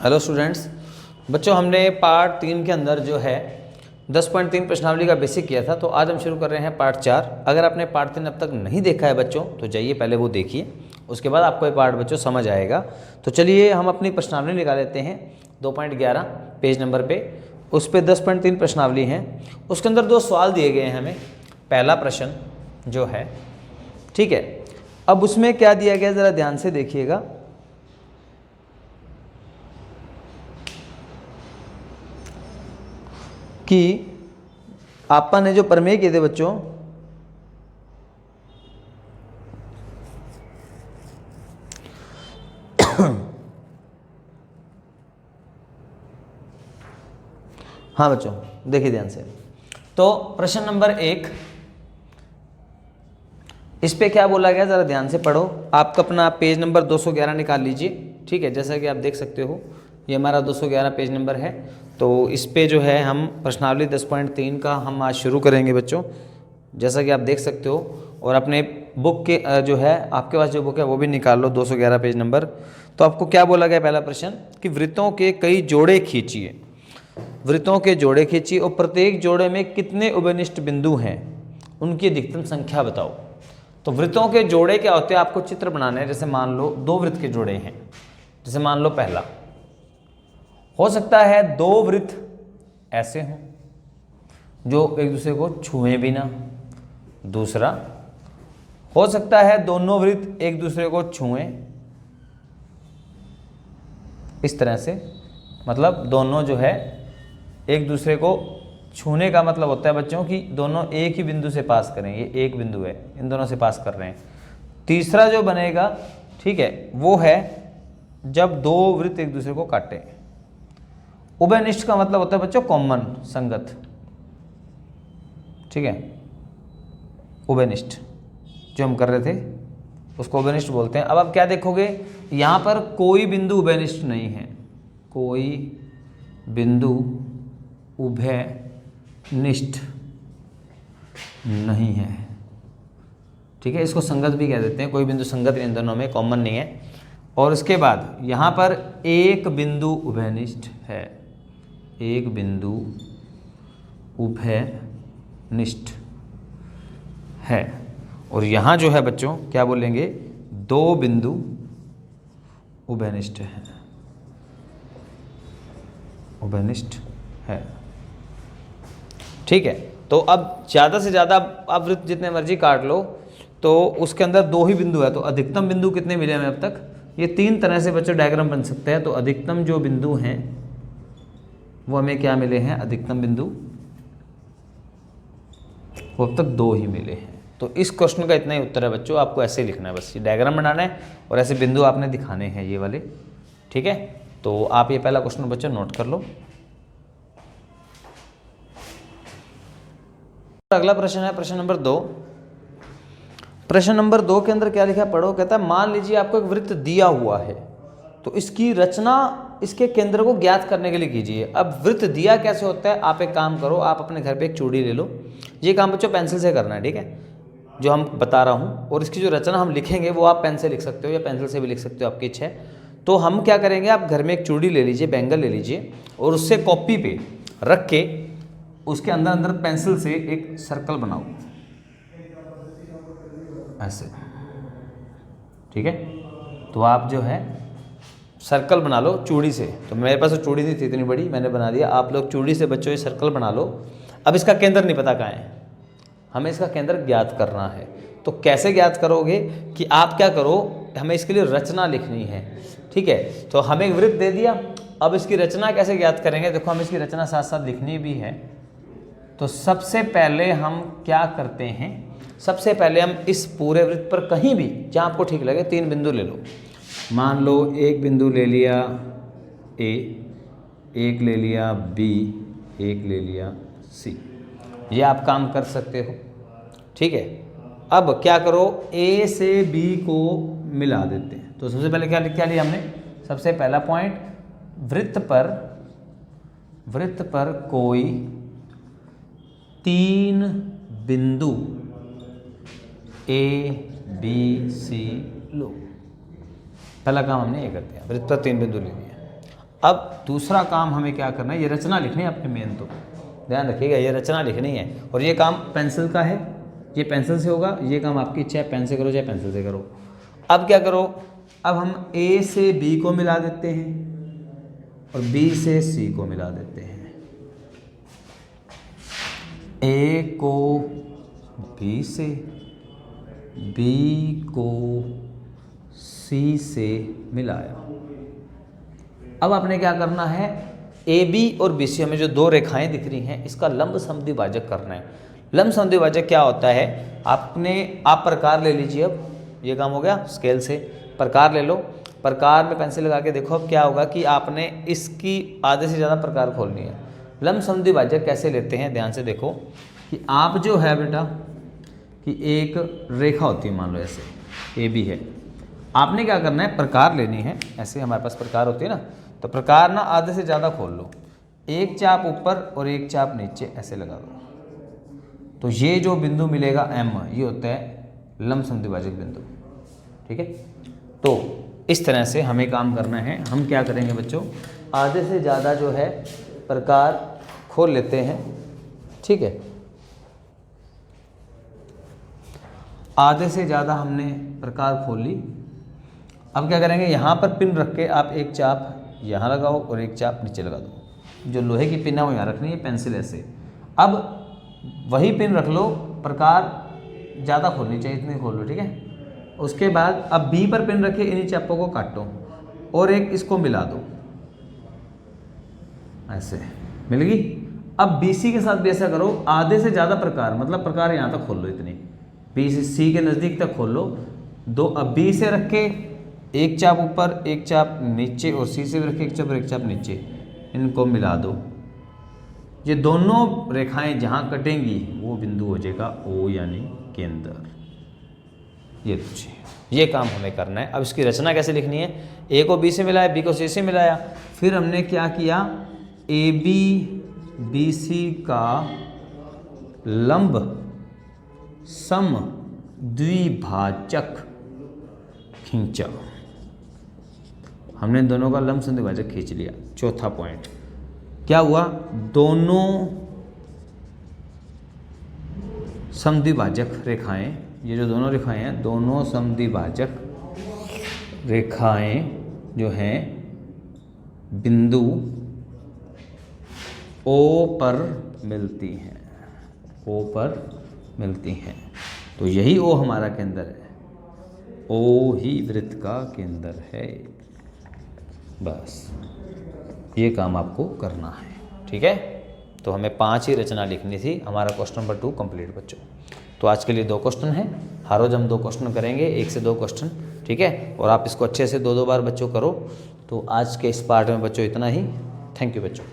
Hello students, बच्चों हमने part 3 के अंदर जो है 10.3 प्रश्नावली का बेसिक किया था। तो आज हम शुरू कर रहे हैं पार्ट 4। अगर आपने पार्ट 3 अब तक नहीं देखा है बच्चों तो जाइए पहले वो देखिए, उसके बाद आपको ये पार्ट बच्चों समझ आएगा। तो चलिए हम अपनी प्रश्नावली निकाल लेते हैं 2.11 पेज नंबर पे। उस पर 10.3 प्रश्नावली हैं, उसके अंदर 2 सवाल दिए गए हैं हमें। पहला प्रश्न जो है, ठीक है, अब उसमें क्या दिया गया ज़रा ध्यान से देखिएगा। कि आपा ने जो प्रमेय किए थे बच्चों, हाँ बच्चों देखिए ध्यान से। तो प्रश्न नंबर 1, इस पे क्या बोला गया जरा ध्यान से पढ़ो। आपका अपना पेज नंबर 211 निकाल लीजिए, ठीक है। जैसा कि आप देख सकते हो ये हमारा 211 पेज नंबर है। तो इस पे जो है हम प्रश्नावली 10.3 का हम आज शुरू करेंगे बच्चों, जैसा कि आप देख सकते हो। और अपने बुक के जो है, आपके पास जो बुक है वो भी निकाल लो, 211 पेज नंबर। तो आपको क्या बोला गया पहला प्रश्न कि वृत्तों के कई जोड़े खींचिए। वृत्तों के जोड़े खींचिए और प्रत्येक जोड़े में कितने उभयनिष्ठ बिंदु हैं, उनकी अधिकतम संख्या बताओ। तो वृत्तों के जोड़े क्या होते हैं, आपको चित्र बनाने हैं। जैसे मान लो 2 वृत्त के जोड़े हैं। जैसे मान लो पहला हो सकता है 2 वृत्त ऐसे हों जो एक दूसरे को छुएं भी ना। दूसरा हो सकता है दोनों वृत्त एक दूसरे को छुएं, इस तरह से, मतलब दोनों जो है एक दूसरे को छूने का मतलब होता है बच्चों कि दोनों एक ही बिंदु से पास करें। ये एक बिंदु है, इन दोनों से पास कर रहे हैं। तीसरा जो बनेगा, ठीक है, वो है जब 2 वृत्त एक दूसरे को काटें। उभयनिष्ठ का मतलब होता है बच्चों कॉमन, संगत, ठीक है। उभयनिष्ठ जो हम कर रहे थे उसको उभयनिष्ठ बोलते हैं। अब आप क्या देखोगे, यहाँ पर कोई बिंदु उभयनिष्ठ नहीं है, कोई बिंदु उभयनिष्ठ नहीं है, ठीक है। इसको संगत भी कह देते हैं, कोई बिंदु संगत इन दोनों में कॉमन नहीं है। और उसके बाद यहाँ पर एक बिंदु उभयनिष्ठ है, एक बिंदु उभयनिष्ठ है। और यहाँ जो है बच्चों क्या बोलेंगे, 2 बिंदु उभयनिष्ठ है, उभयनिष्ठ है, ठीक है। तो अब ज़्यादा से ज़्यादा आप वृत्त जितने मर्जी काट लो, तो उसके अंदर 2 ही बिंदु है। तो अधिकतम बिंदु कितने मिले हमें अब तक, ये 3 तरह से बच्चों डायग्राम बन सकते हैं। तो अधिकतम जो बिंदु हैं वो हमें क्या मिले हैं, अधिकतम बिंदु वो अब तक 2 ही मिले हैं। तो इस क्वेश्चन का इतना ही उत्तर है बच्चों, आपको ऐसे लिखना है, बस ये डायग्राम बनाना है और ऐसे बिंदु आपने दिखाने हैं ये वाले, ठीक है। तो आप ये पहला क्वेश्चन बच्चों नोट कर लो। अगला प्रश्न है प्रश्न नंबर 2। प्रश्न नंबर 2 के अंदर क्या लिखा है पढ़ो। कहता है मान लीजिए आपको एक वृत्त दिया हुआ है, तो इसकी रचना इसके केंद्र को ज्ञात करने के लिए कीजिए। अब वृत्त दिया कैसे होता है, आप एक काम करो, आप अपने घर पे एक चूड़ी ले लो। ये काम बच्चों पेंसिल से करना है, ठीक है, जो हम बता रहा हूँ। और इसकी जो रचना हम लिखेंगे वो आप पेन से लिख सकते हो या पेंसिल से भी लिख सकते हो, आपकी इच्छा है। तो हम क्या करेंगे, आप घर में एक चूड़ी ले लीजिए, बैंगल ले लीजिए, और उससे कॉपी पे रख के उसके अंदर अंदर पेंसिल से एक सर्कल बनाओ ऐसे, ठीक है। तो आप जो है सर्कल बना लो चूड़ी से। तो मेरे पास तो चूड़ी नहीं थी इतनी बड़ी, मैंने बना दिया। आप लोग चूड़ी से बच्चों ये सर्कल बना लो। अब इसका केंद्र नहीं पता कहाँ है, हमें इसका केंद्र ज्ञात करना है। तो कैसे ज्ञात करोगे कि आप क्या करो, हमें इसके लिए रचना लिखनी है, ठीक है। तो हमें एक वृत्त दे दिया, अब इसकी रचना कैसे ज्ञात करेंगे, देखो हम इसकी रचना साथ साथ लिखनी भी है। तो सबसे पहले हम क्या करते हैं, सबसे पहले हम इस पूरे वृत्त पर कहीं भी जहाँ आपको ठीक लगे 3 बिंदु ले लो। मान लो एक बिंदु ले लिया ए, एक ले लिया बी, एक ले लिया सी, ये आप काम कर सकते हो, ठीक है। अब क्या करो, ए से बी को मिला देते हैं। तो सबसे पहले क्या लिया हमने, सबसे पहला पॉइंट, वृत्त पर कोई 3 बिंदु ए बी सी लो। पहला काम हमने ये कर दिया, वृत्त पर 3 बिंदु ले लिया। अब दूसरा काम हमें क्या करना है, ये रचना लिखनी है अपने मेन, तो ध्यान रखिएगा ये रचना लिखनी है। और ये काम पेंसिल का है, ये पेंसिल से होगा, ये काम आपकी चाहे पेन से करो चाहे पेंसिल से करो। अब क्या करो, अब हम ए से बी को मिला देते हैं और बी से सी को मिला देते हैं। ए को बी से, बी को सी से मिलाया। अब आपने क्या करना है, ए बी और बी सी हमें जो दो रेखाएं दिख रही हैं इसका लंब समद्विभाजक करना है। लंब समद्विभाजक क्या होता है, आप प्रकार ले लीजिए। अब ये काम हो गया, स्केल से प्रकार ले लो। प्रकार में पेंसिल लगा के देखो अब क्या होगा कि आपने इसकी आधे से ज़्यादा प्रकार खोलनी है। लंब समद्विभाजक कैसे लेते हैं, ध्यान से देखो कि आप जो है बेटा कि एक रेखा होती है, मान लो ऐसे ए बी है, आपने क्या करना है, प्रकार लेनी है। ऐसे हमारे पास प्रकार होती है ना, तो प्रकार ना आधे से ज़्यादा खोल लो, एक चाप ऊपर और एक चाप नीचे ऐसे लगा दो। तो ये जो बिंदु मिलेगा M, ये होता है लंब समद्विभाजक बिंदु। ठीक है, तो इस तरह से हमें काम करना है। हम क्या करेंगे बच्चों, आधे से ज़्यादा जो है प्रकार खोल लेते हैं। ठीक है, आधे से ज़्यादा हमने प्रकार खोल ली। अब क्या करेंगे, यहाँ पर पिन रख के आप एक चाप यहाँ लगाओ और एक चाप नीचे लगा दो। जो लोहे की पिन है वो यहाँ रखनी है, पेंसिल ऐसे। अब वही पिन रख लो, प्रकार ज़्यादा खोलनी चाहिए, इतनी खोल लो। ठीक है, उसके बाद अब बी पर पिन रखे, इन्हीं चापों को काटो और एक इसको मिला दो, ऐसे मिल गई। अब बी सी के साथ भी ऐसा करो, आधे से ज़्यादा प्रकार, मतलब प्रकार यहाँ तक खोल लो, इतनी बी सी के नज़दीक तक खोल लो। दो, अब बी से रख के एक चाप ऊपर एक चाप नीचे और सी से रख के एक चाप और एक चाप नीचे, इनको मिला दो। ये दोनों रेखाएं जहाँ कटेंगी वो बिंदु हो जाएगा O यानी केंद्र। ये काम हमें करना है। अब इसकी रचना कैसे लिखनी है, ए को बी से मिलाया, बी को सी से मिलाया, फिर हमने क्या किया, ए बी बी सी का लंब सम द्विभाजक खींचा। हमने दोनों का लंब समद्विभाजक खींच लिया। चौथा पॉइंट क्या हुआ, दोनों समद्विभाजक रेखाएं, ये जो दोनों रेखाएं हैं, दोनों समद्विभाजक रेखाएं जो हैं बिंदु O पर मिलती हैं, O पर मिलती हैं। तो यही O हमारा केंद्र है, O ही वृत्त का केंद्र है। बस ये काम आपको करना है। ठीक है, तो हमें 5 ही रचना लिखनी थी। हमारा क्वेश्चन नंबर 2 कंप्लीट बच्चों। तो आज के लिए 2 क्वेश्चन हैं, हर रोज हम 2 क्वेश्चन करेंगे, 1 से 2 क्वेश्चन। ठीक है, और आप इसको अच्छे से 2-2 बार बच्चों करो। तो आज के इस पार्ट में बच्चों इतना ही। थैंक यू बच्चों।